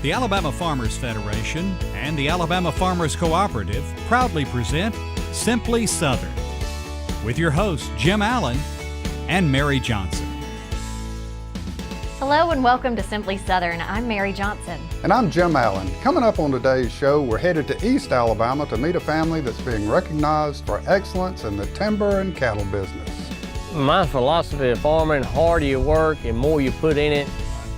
The Alabama Farmers Federation and the Alabama Farmers Cooperative proudly present Simply Southern with your hosts Jim Allen and Mary Johnson. Hello and welcome to Simply Southern. I'm Mary Johnson. And I'm Jim Allen. Coming up on today's show, we're headed to East Alabama to meet a family that's being recognized for excellence in the timber and cattle business. My philosophy of farming, the harder you work and more you put in it,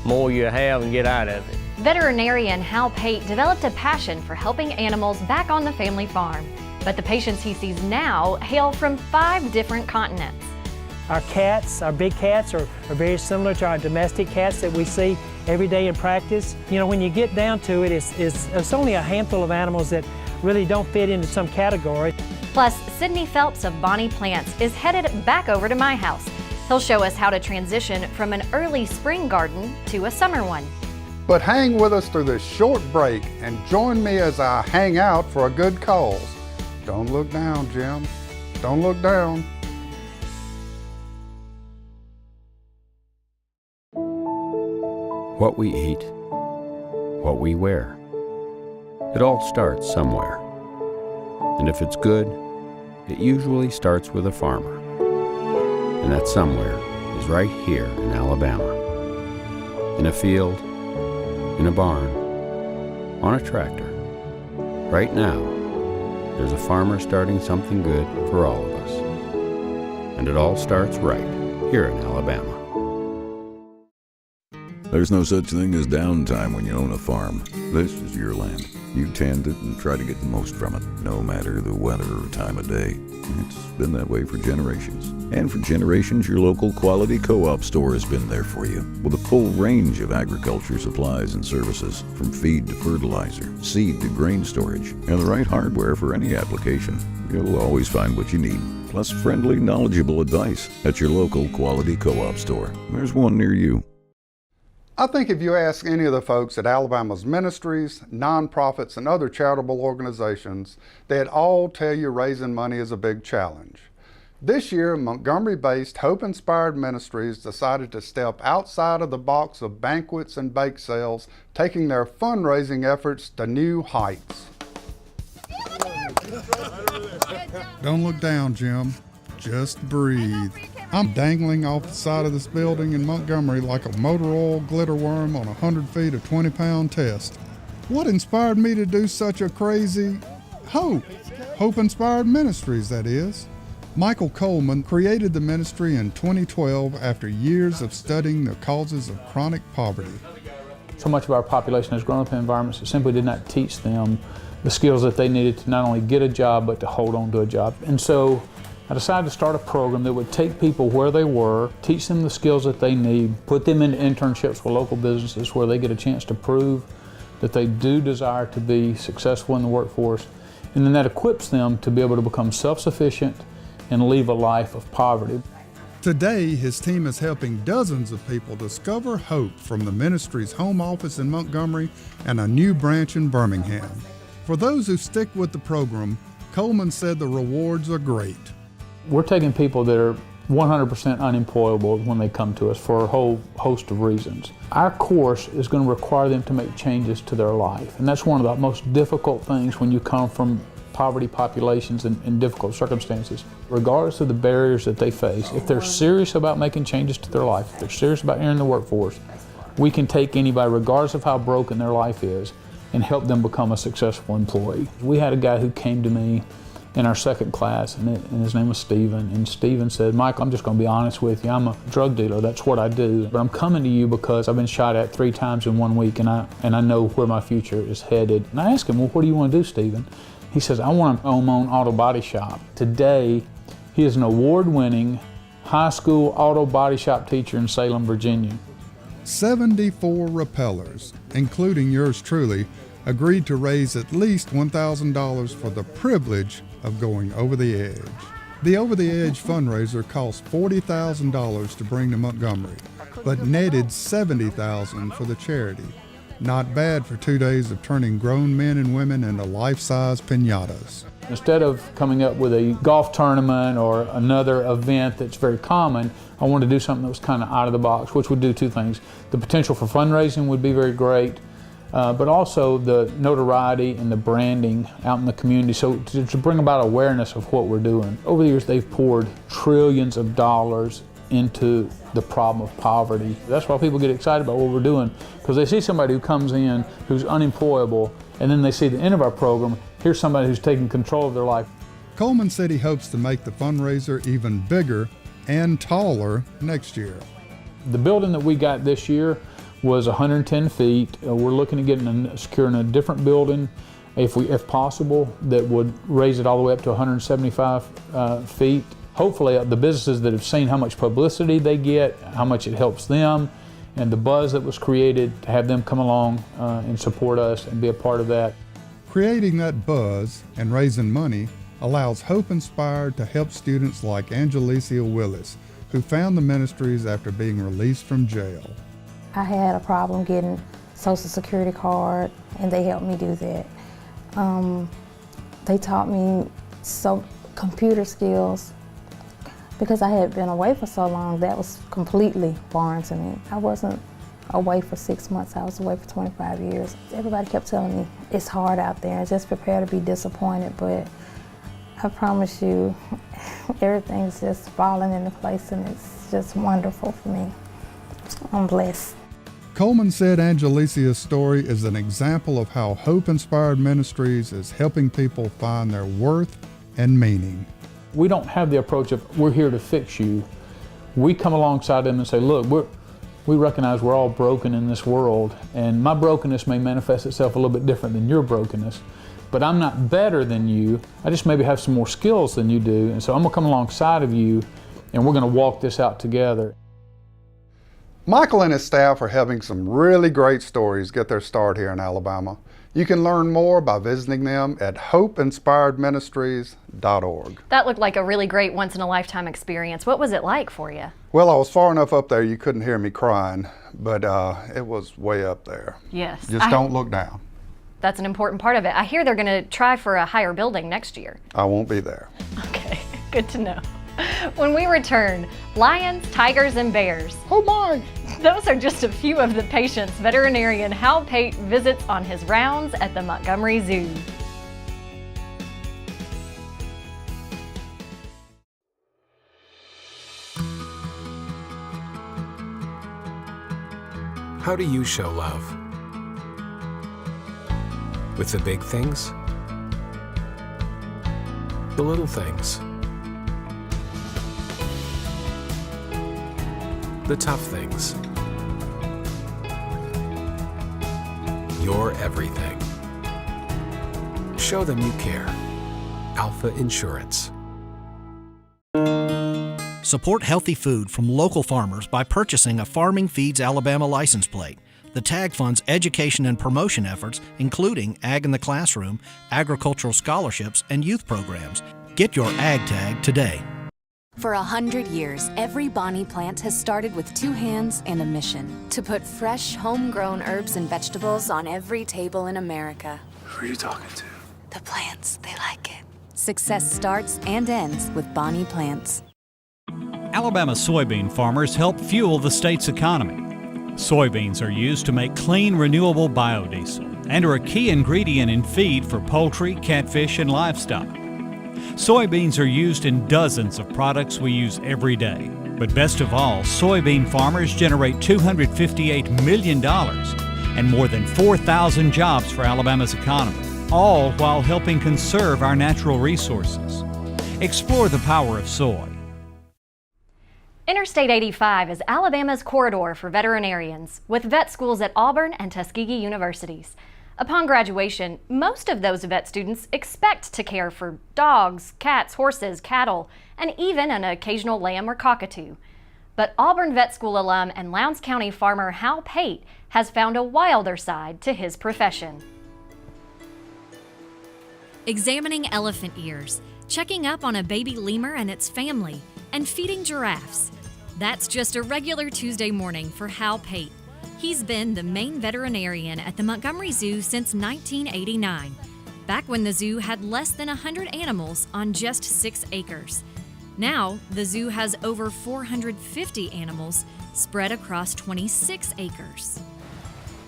more you have and get out of it. Veterinarian Hal Pate developed a passion for helping animals back on the family farm. But the patients he sees now hail from 5 different continents. Our cats, our big cats, are very similar to our domestic cats that we see every day in practice. You know, when you get down to it, it's only a handful of animals that really don't fit into some category. Plus, Sidney Phelps of Bonnie Plants is headed back over to my house. He'll show us how to transition from an early spring garden to a summer one. But hang with us through this short break and join me as I hang out for a good cause. Don't look down, Jim. Don't look down. What we eat, what we wear. It all starts somewhere. And if it's good, it usually starts with a farmer. And that somewhere is right here in Alabama. In a field, in a barn, on a tractor. Right now, there's a farmer starting something good for all of us. And it all starts right here in Alabama. There's no such thing as downtime when you own a farm. This is your land. You tend it and try to get the most from it, no matter the weather or time of day. It's been that way for generations. And for generations, your local quality co-op store has been there for you, with a full range of agriculture supplies and services, from feed to fertilizer, seed to grain storage, and the right hardware for any application. You'll always find what you need, plus friendly, knowledgeable advice at your local quality co-op store. There's one near you. I think if you ask any of the folks at Alabama's ministries, nonprofits, and other charitable organizations, they'd all tell you raising money is a big challenge. This year, Montgomery-based Hope Inspired Ministries decided to step outside of the box of banquets and bake sales, taking their fundraising efforts to new heights. Don't look down, Jim. Just breathe. I'm dangling off the side of this building in Montgomery like a motor oil glitter worm on a 100 feet of 20-pound test. What inspired me to do such a crazy Hope Inspired Ministries, that is. Michael Coleman created the ministry in 2012 after years of studying the causes of chronic poverty. So much of our population has grown up in environments that simply did not teach them the skills that they needed to not only get a job, but to hold on to a job. And so I decided to start a program that would take people where they were, teach them the skills that they need, put them into internships with local businesses where they get a chance to prove that they do desire to be successful in the workforce, and then that equips them to be able to become self-sufficient and leave a life of poverty. Today, his team is helping dozens of people discover hope from the ministry's home office in Montgomery and a new branch in Birmingham. For those who stick with the program, Coleman said the rewards are great. We're taking people that are 100% unemployable when they come to us for a whole host of reasons. Our course is going to require them to make changes to their life, and that's one of the most difficult things when you come from poverty populations in difficult circumstances. Regardless of the barriers that they face, if they're serious about making changes to their life, if they're serious about entering the workforce, we can take anybody, regardless of how broken their life is, and help them become a successful employee. We had a guy who came to me in our second class, and his name was Stephen, and Stephen said, "Mike, I'm just going to be honest with you. I'm a drug dealer. That's what I do. But I'm coming to you because I've been shot at 3 times in 1 week, and I know where my future is headed." And I asked him, "Well, what do you want to do, Stephen?" He says, "I want to own my own auto body shop." Today, he is an award-winning high school auto body shop teacher in Salem, Virginia. 74 rappellers, including yours truly, agreed to raise at least $1,000 for the privilege of going over the edge. The Over the Edge fundraiser cost $40,000 to bring to Montgomery, but netted $70,000 for the charity. Not bad for 2 days of turning grown men and women into life-size piñatas. Instead of coming up with a golf tournament or another event that's very common, I wanted to do something that was kind of out of the box, which would do two things. The potential for fundraising would be very great, but also the notoriety and the branding out in the community, so to bring about awareness of what we're doing. Over the years, they've poured trillions of dollars into the problem of poverty. That's why people get excited about what we're doing, because they see somebody who comes in who's unemployable, and then they see the end of our program, here's somebody who's taking control of their life. Coleman said he hopes to make the fundraiser even bigger and taller next year. The building that we got this year was 110 feet. We're looking at securing a different building, if possible, that would raise it all the way up to 175 feet. Hopefully the businesses that have seen how much publicity they get, how much it helps them, and the buzz that was created, to have them come along and support us and be a part of that. Creating that buzz and raising money allows Hope Inspired to help students like Angelicia Willis, who found the ministries after being released from jail. I had a problem getting Social Security card, and they helped me do that. They taught me computer skills. Because I had been away for so long, that was completely foreign to me. I wasn't away for 6 months, I was away for 25 years. Everybody kept telling me, it's hard out there, and just prepare to be disappointed, but I promise you, everything's just falling into place, and it's just wonderful for me. I'm blessed. Coleman said Angelicia's story is an example of how Hope Inspired Ministries is helping people find their worth and meaning. We don't have the approach of, we're here to fix you. We come alongside them and say, look, we recognize we're all broken in this world, and my brokenness may manifest itself a little bit different than your brokenness, but I'm not better than you. I just maybe have some more skills than you do, and so I'm gonna come alongside of you, and we're gonna walk this out together. Michael and his staff are having some really great stories get their start here in Alabama. You can learn more by visiting them at hopeinspiredministries.org. That looked like a really great once-in-a-lifetime experience. What was it like for you? Well, I was far enough up there you couldn't hear me crying, but it was way up there. Yes. Just don't look down. That's an important part of it. I hear they're going to try for a higher building next year. I won't be there. Okay, good to know. When we return, lions, tigers, and bears. Oh my! Those are just a few of the patients veterinarian Hal Pate visits on his rounds at the Montgomery Zoo. How do you show love? With the big things? The little things? The tough things? Your everything. Show them you care. Alpha Insurance. Support healthy food from local farmers by purchasing a Farming Feeds Alabama license plate. The tag funds education and promotion efforts, including Ag in the Classroom, agricultural scholarships, and youth programs. Get your Ag tag today. For 100 years, every Bonnie plant has started with 2 hands and a mission: to put fresh, homegrown herbs and vegetables on every table in America. Who are you talking to? The plants, they like it. Success starts and ends with Bonnie plants. Alabama soybean farmers help fuel the state's economy. Soybeans are used to make clean, renewable biodiesel and are a key ingredient in feed for poultry, catfish, and livestock. Soybeans are used in dozens of products we use every day. But best of all, soybean farmers generate $258 million and more than 4,000 jobs for Alabama's economy, all while helping conserve our natural resources. Explore the power of soy. Interstate 85 is Alabama's corridor for veterinarians, with vet schools at Auburn and Tuskegee universities. Upon graduation, most of those vet students expect to care for dogs, cats, horses, cattle, and even an occasional lamb or cockatoo. But Auburn Vet School alum and Lowndes County farmer Hal Pate has found a wilder side to his profession. Examining elephant ears, checking up on a baby lemur and its family, and feeding giraffes. That's just a regular Tuesday morning for Hal Pate. He's been the main veterinarian at the Montgomery Zoo since 1989, back when the zoo had less than 100 animals on just 6 acres. Now, the zoo has over 450 animals spread across 26 acres.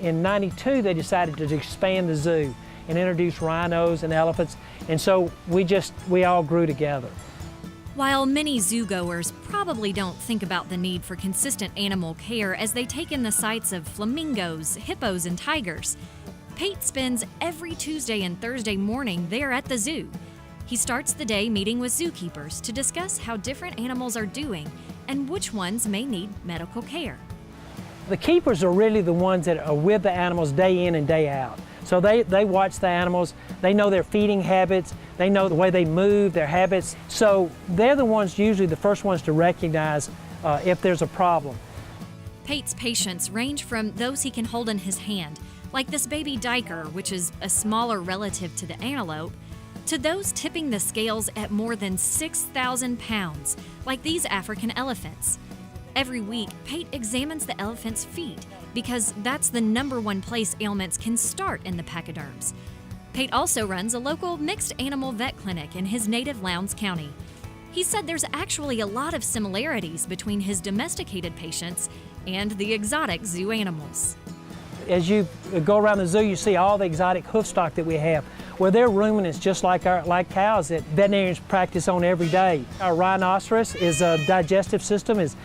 In '92, they decided to expand the zoo and introduce rhinos and elephants, and so we all grew together. While many zoo-goers probably don't think about the need for consistent animal care as they take in the sights of flamingos, hippos, and tigers, Pate spends every Tuesday and Thursday morning there at the zoo. He starts the day meeting with zookeepers to discuss how different animals are doing and which ones may need medical care. The keepers are really the ones that are with the animals day in and day out. So they watch the animals, they know their feeding habits, they know the way they move, their habits. So they're the ones, usually the first ones to recognize if there's a problem. Pate's patients range from those he can hold in his hand, like this baby duiker, which is a smaller relative to the antelope, to those tipping the scales at more than 6,000 pounds, like these African elephants. Every week, Pate examines the elephant's feet because that's the #1 place ailments can start in the pachyderms. Pate also runs a local mixed animal vet clinic in his native Lowndes County. He said there's actually a lot of similarities between his domesticated patients and the exotic zoo animals. As you go around the zoo, you see all the exotic hoof stock that we have. Well, they're ruminants just like cows that veterinarians practice on every day. Our rhinoceros, is a digestive system is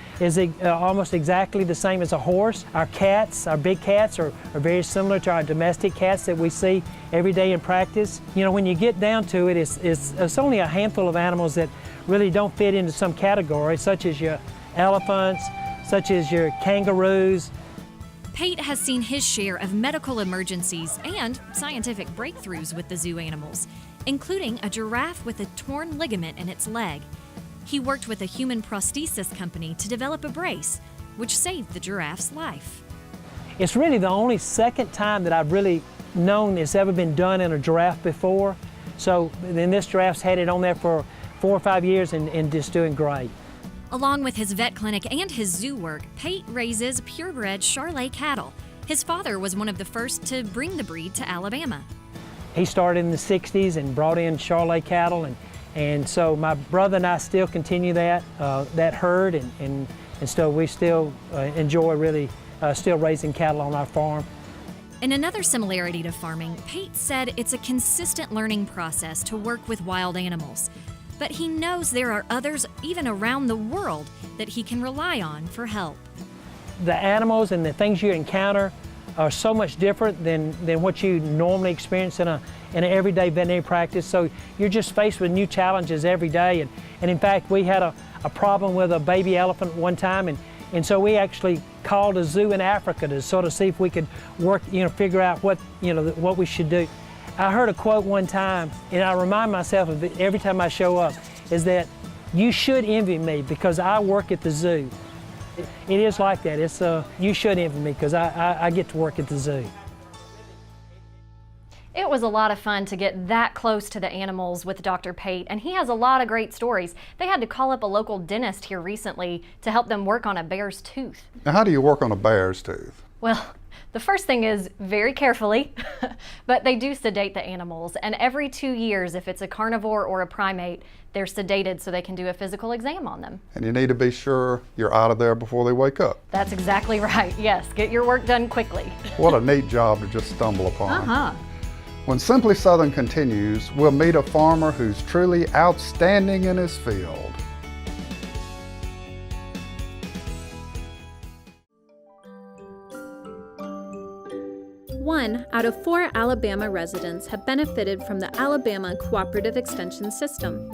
almost exactly the same as a horse. Our cats, our big cats, are very similar to our domestic cats that we see every day in practice. You know, when you get down to it, it's only a handful of animals that really don't fit into some category, such as your elephants, such as your kangaroos. Pate has seen his share of medical emergencies and scientific breakthroughs with the zoo animals, including a giraffe with a torn ligament in its leg. He worked with a human prosthesis company to develop a brace, which saved the giraffe's life. It's really the only second time that I've really known it's ever been done in a giraffe before. So then this giraffe's had it on there for 4 or 5 years and just doing great. Along with his vet clinic and his zoo work, Pate raises purebred Charolais cattle. His father was one of the first to bring the breed to Alabama. He started in the 60s and brought in Charolais cattle, and so my brother and I still continue that herd, and so we still enjoy really still raising cattle on our farm. In another similarity to farming, Pate said it's a consistent learning process to work with wild animals. But he knows there are others, even around the world, that he can rely on for help. The animals and the things you encounter are so much different than what you normally experience in an everyday veterinary practice. So you're just faced with new challenges every day. And in fact, we had a problem with a baby elephant one time, and so we actually called a zoo in Africa to sort of see if we could work, figure out what we should do. I heard a quote one time, and I remind myself of it every time I show up, is that you should envy me because I work at the zoo. It is like that. It's you should envy me because I get to work at the zoo. It was a lot of fun to get that close to the animals with Dr. Pate, and he has a lot of great stories. They had to call up a local dentist here recently to help them work on a bear's tooth. Now, how do you work on a bear's tooth? Well, the first thing is very carefully, but they do sedate the animals, and every 2 years, if it's a carnivore or a primate, they're sedated so they can do a physical exam on them. And you need to be sure you're out of there before they wake up. That's exactly right. Yes, get your work done quickly. What a neat job to just stumble upon. When Simply Southern continues, we'll meet a farmer who's truly outstanding in his field. One out of 4 Alabama residents have benefited from the Alabama Cooperative Extension System.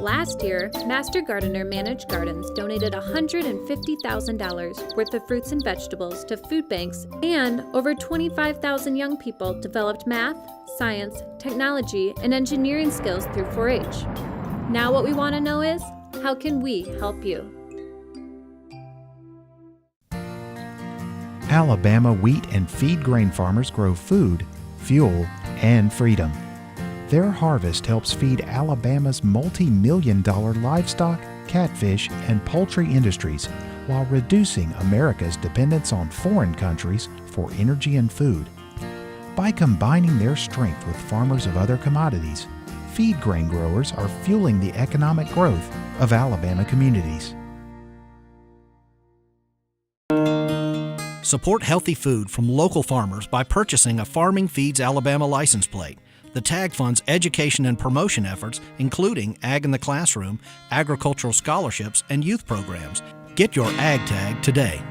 Last year, Master Gardener Managed Gardens donated $150,000 worth of fruits and vegetables to food banks, and over 25,000 young people developed math, science, technology, and engineering skills through 4-H. Now what we want to know is, how can we help you? Alabama wheat and feed grain farmers grow food, fuel, and freedom. Their harvest helps feed Alabama's multi-million-dollar livestock, catfish, and poultry industries while reducing America's dependence on foreign countries for energy and food. By combining their strength with farmers of other commodities, feed grain growers are fueling the economic growth of Alabama communities. Support healthy food from local farmers by purchasing a Farming Feeds Alabama license plate. The tag funds education and promotion efforts, including Ag in the Classroom, agricultural scholarships, and youth programs. Get your Ag tag today.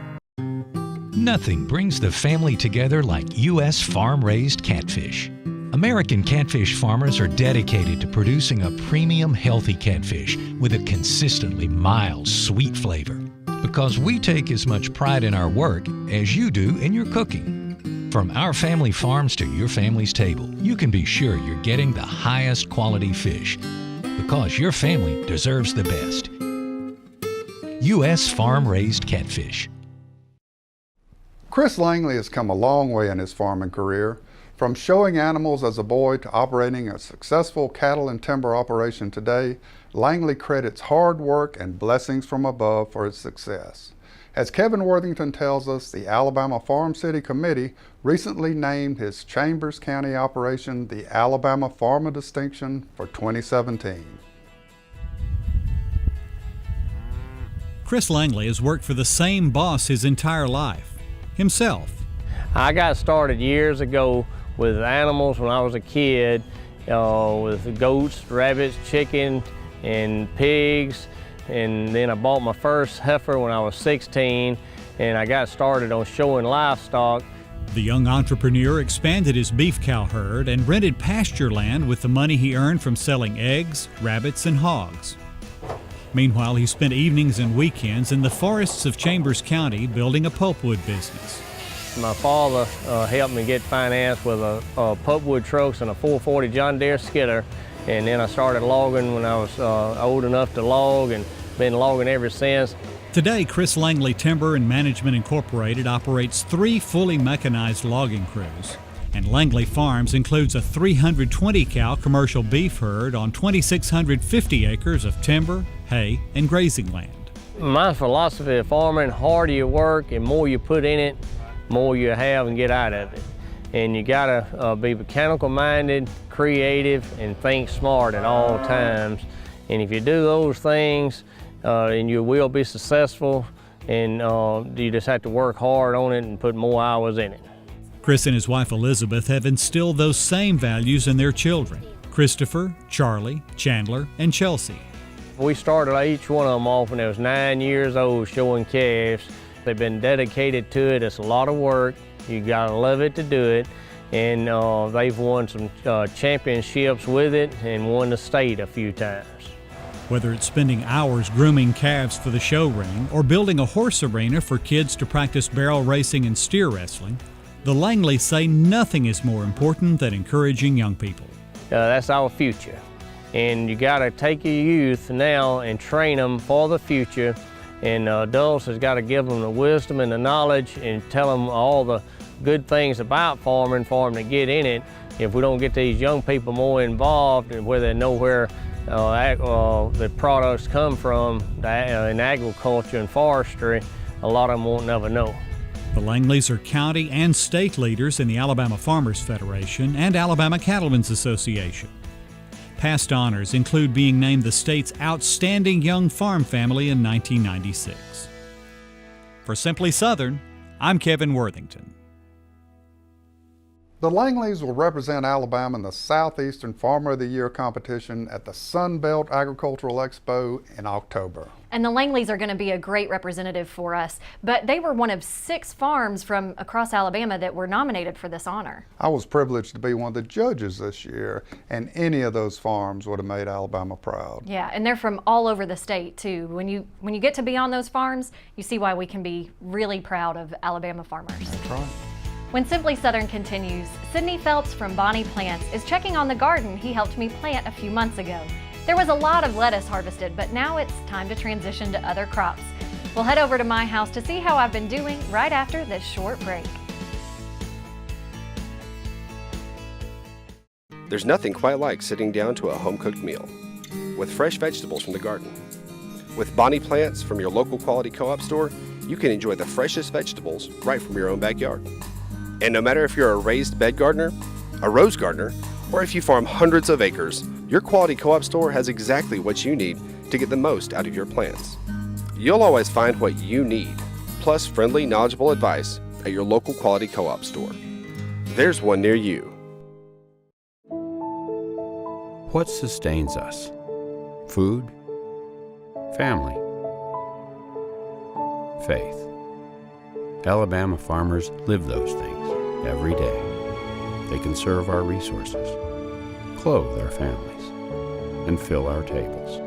Nothing brings the family together like U.S. farm-raised catfish. American catfish farmers are dedicated to producing a premium, healthy catfish with a consistently mild, sweet flavor. Because we take as much pride in our work as you do in your cooking. From our family farms to your family's table, you can be sure you're getting the highest quality fish. Because your family deserves the best. U.S. farm-raised catfish. Chris Langley has come a long way in his farming career, from showing animals as a boy to operating a successful cattle and timber operation today. Langley credits hard work and blessings from above for his success. As Kevin Worthington tells us, the Alabama Farm City Committee recently named his Chambers County operation the Alabama Farmer Distinction for 2017. Chris Langley has worked for the same boss his entire life, himself. I got started years ago with animals when I was a kid, with goats, rabbits, chickens, and pigs. And then I bought my first heifer when I was 16, and I got started on showing livestock. The young entrepreneur expanded his beef cow herd and rented pasture land with the money he earned from selling eggs, rabbits, and hogs. Meanwhile, he spent evenings and weekends in the forests of Chambers County building a pulpwood business. My father helped me get financed with a pulpwood trucks and a 440 John Deere skidder. And then I started logging when I was old enough to log, and been logging ever since. Today, Chris Langley Timber and Management Incorporated operates 3 fully mechanized logging crews. And Langley Farms includes a 320-cow commercial beef herd on 2,650 acres of timber, hay, and grazing land. My philosophy of farming, harder you work and more you put in it, more you have and get out of it. And you gotta be mechanical minded, creative, and think smart at all times. And if you do those things, and you will be successful, and you just have to work hard on it and put more hours in it. Chris and his wife Elizabeth have instilled those same values in their children, Christopher, Charlie, Chandler, and Chelsea. We started each one of them off when they was 9 years old showing calves. They've been dedicated to it. It's a lot of work. You gotta love it to do it. And they've won some championships with it and won the state a few times. Whether it's spending hours grooming calves for the show ring or building a horse arena for kids to practice barrel racing and steer wrestling, the Langleys say nothing is more important than encouraging young people. That's our future. And you gotta take your youth now and train them for the future. And adults has got to give them the wisdom and the knowledge and tell them all the good things about farming for them to get in it. If we don't get these young people more involved and where they know where the products come from in agriculture and forestry, a lot of them won't never know. The Langleys are county and state leaders in the Alabama Farmers Federation and Alabama Cattlemen's Association. Past honors include being named the state's outstanding young farm family in 1996. For Simply Southern, I'm Kevin Worthington. The Langleys will represent Alabama in the Southeastern Farmer of the Year competition at the Sun Belt Agricultural Expo in October. And the Langleys are going to be a great representative for us, but they were one of 6 farms from across Alabama that were nominated for this honor. I was privileged to be one of the judges this year, and any of those farms would have made Alabama proud. Yeah, and they're from all over the state too. When you get to be on those farms, you see why we can be really proud of Alabama farmers. That's right. When Simply Southern continues, Sidney Phelps from Bonnie Plants is checking on the garden he helped me plant a few months ago. There was a lot of lettuce harvested, but now it's time to transition to other crops. We'll head over to my house to see how I've been doing right after this short break. There's nothing quite like sitting down to a home-cooked meal with fresh vegetables from the garden. With Bonnie Plants from your local quality co-op store, you can enjoy the freshest vegetables right from your own backyard. And no matter if you're a raised bed gardener, a rose gardener, or if you farm hundreds of acres, your quality co-op store has exactly what you need to get the most out of your plants. You'll always find what you need, plus friendly, knowledgeable advice at your local quality co-op store. There's one near you. What sustains us? Food? Family? Faith. Alabama farmers live those things every day. They conserve our resources, clothe our families, and fill our tables.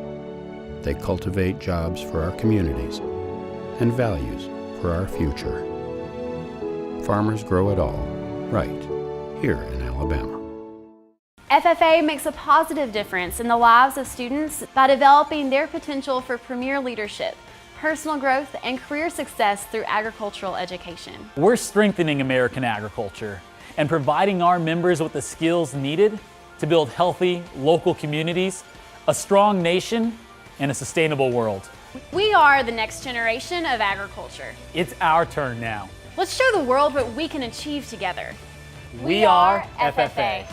They cultivate jobs for our communities and values for our future. Farmers grow it all right here in Alabama. FFA makes a positive difference in the lives of students by developing their potential for premier leadership, personal growth, and career success through agricultural education. We're strengthening American agriculture and providing our members with the skills needed to build healthy local communities, a strong nation, and a sustainable world. We are the next generation of agriculture. It's our turn now. Let's show the world what we can achieve together. We are FFA.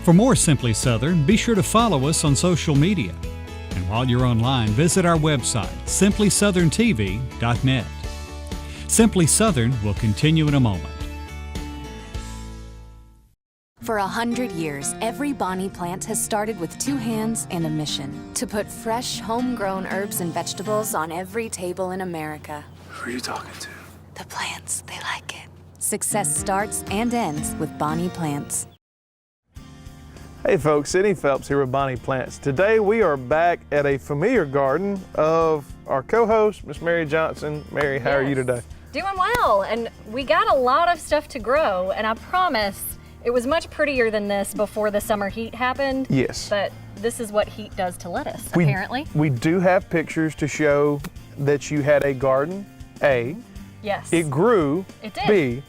For more Simply Southern, be sure to follow us on social media. And while you're online, visit our website, simplysouthern.tv.net. Simply Southern will continue in a moment. For 100 years, every Bonnie plant has started with two hands and a mission: to put fresh, homegrown herbs and vegetables on every table in America. Who are you talking to? The plants, they like it. Success starts and ends with Bonnie plants. Hey folks, Sidney Phelps here with Bonnie Plants. Today we are back at a familiar garden of our co-host, Miss Mary Johnson. Mary, how are you today? Doing well, and we got a lot of stuff to grow, and I promise it was much prettier than this before the summer heat happened. Yes. But this is what heat does to lettuce, apparently. We do have pictures to show that you had a garden, A. Yes. It grew, It did. B.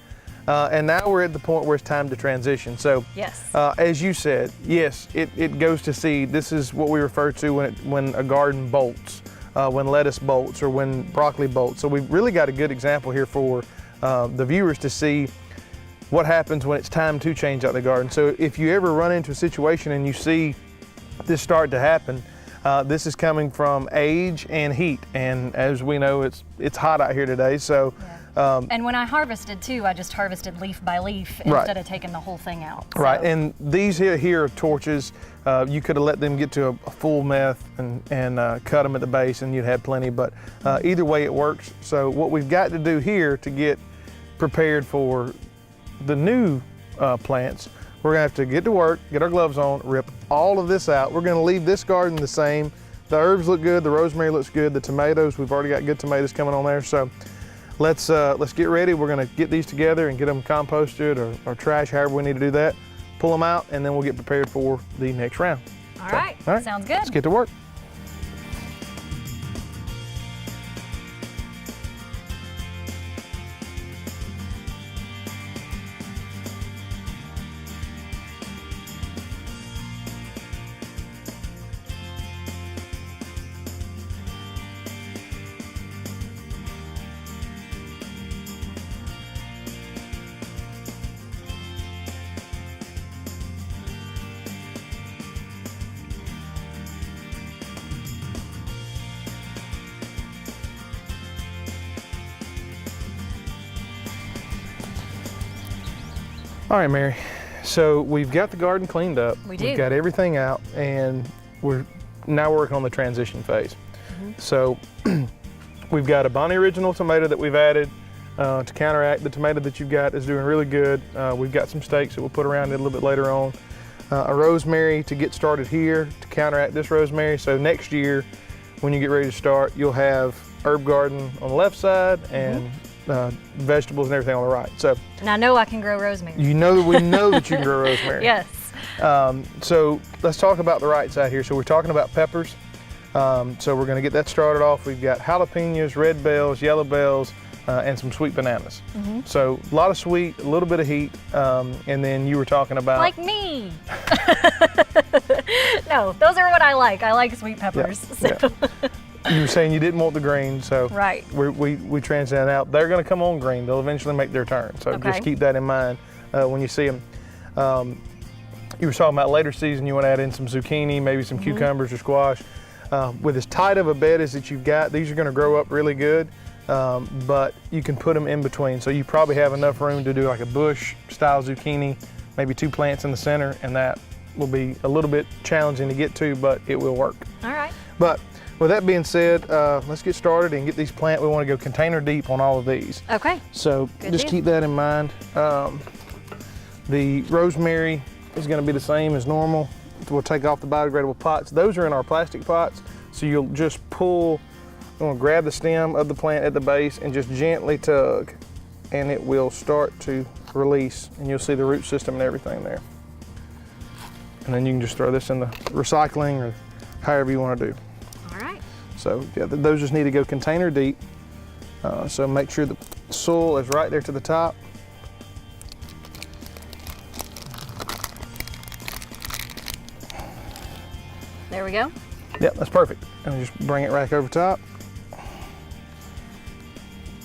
And now we're at the point where it's time to transition. So, yes. As you said, yes, it goes to seed. This is what we refer to when a garden bolts, when lettuce bolts, or when broccoli bolts. So we've really got a good example here for the viewers to see what happens when it's time to change out the garden. So if you ever run into a situation and you see this start to happen, this is coming from age and heat. And as we know, it's hot out here today. So. And when I harvested too, I just harvested leaf by leaf instead of taking the whole thing out. So. Right, and these here are torches. You could have let them get to a full meth and cut them at the base and you'd have plenty, but either way it works. So what we've got to do here to get prepared for the new plants, we're gonna have to get to work, get our gloves on, rip all of this out. We're gonna leave this garden the same. The herbs look good, the rosemary looks good, the tomatoes, we've already got good tomatoes coming on there. So let's get ready. We're gonna get these together and get them composted or trash, however we need to do that. Pull them out, and then we'll get prepared for the next round. All right, sounds good. Let's get to work. All right, Mary, so we've got the garden cleaned up. We do. We've got everything out, and we're now working on the transition phase. So we've got a Bonnie Original tomato that we've added to counteract the tomato that you've got is doing really good. We've got some stakes that we'll put around it a little bit later on. A rosemary to get started here to counteract this rosemary. So next year, when you get ready to start, you'll have herb garden on the left side and vegetables and everything on the right. So, And I know I can grow rosemary. you know that we know that you can grow rosemary. Yes. So let's talk about the right side here. So we're talking about peppers. So we're going to get that started off. We've got jalapenos, red bells, yellow bells, and some sweet bananas. So a lot of sweet, a little bit of heat, and then you were talking about Like me. No, those are what I like. I like sweet peppers. So. You were saying you didn't want the green, so Right. we transited out. They're going to come on green. They'll eventually make their turn. So Okay. just keep that in mind when you see them. You were talking about later season. You want to add in some zucchini, maybe some cucumbers or squash. With as tight of a bed as that you've got, these are going to grow up really good. but you can put them in between. So you probably have enough room to do like a bush style zucchini, maybe 2 plants in the center, and that will be a little bit challenging to get to, but it will work. All right. But with that being said, let's get started and get these planted. We want to go container deep on all of these. Okay. So Good just deal. keep that in mind. The rosemary is going to be the same as normal. We'll take off the biodegradable pots. Those are in our plastic pots, so you'll just pull, you want to grab the stem of the plant at the base and just gently tug, and it will start to release, and you'll see the root system and everything there. And then you can just throw this in the recycling or however you want to do. All right. So yeah, those just need to go container deep. So make sure the soil is right there to the top. There we go. Yep, that's perfect. And just bring it right over top.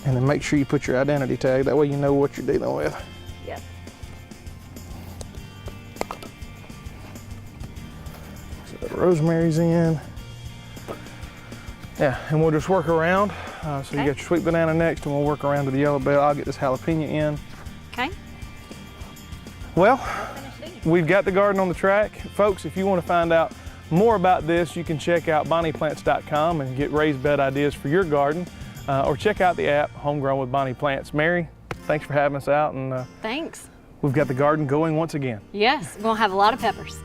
And then make sure you put your identity tag. That way you know what you're dealing with. Yep. So the rosemary's in. Yeah, and we'll just work around. So you got your sweet banana next, and we'll work around to the yellow bell. I'll get this jalapeno in. Okay. Well, we've got the garden on the track. Folks, if you want to find out more about this, you can check out bonnieplants.com and get raised bed ideas for your garden, or check out the app, Homegrown with Bonnie Plants. Mary, thanks for having us out, and Thanks. we've got the garden going once again. Yes, we're gonna have a lot of peppers.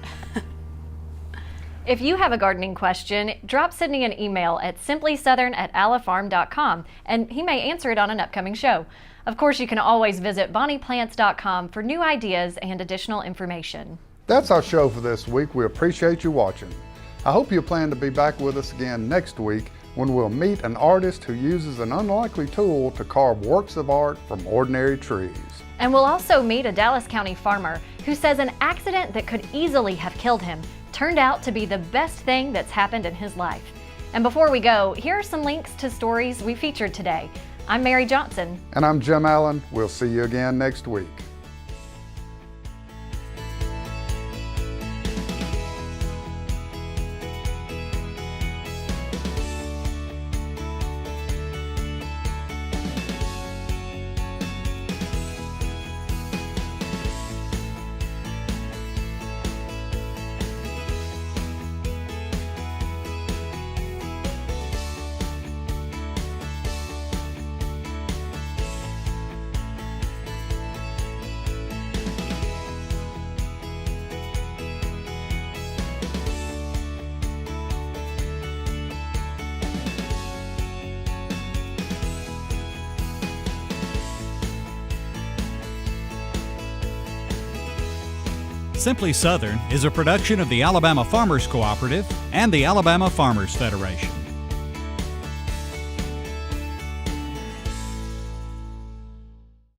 If you have a gardening question, drop Sidney an email at simplysouthern@alafarm.com, and he may answer it on an upcoming show. Of course, you can always visit bonnieplants.com for new ideas and additional information. That's our show for this week. We appreciate you watching. I hope you plan to be back with us again next week when we'll meet an artist who uses an unlikely tool to carve works of art from ordinary trees. And we'll also meet a Dallas County farmer who says an accident that could easily have killed him turned out to be the best thing that's happened in his life. And before we go, here are some links to stories we featured today. I'm Mary Johnson. And I'm Jim Allen. We'll see you again next week. Simply Southern is a production of the Alabama Farmers Cooperative and the Alabama Farmers Federation.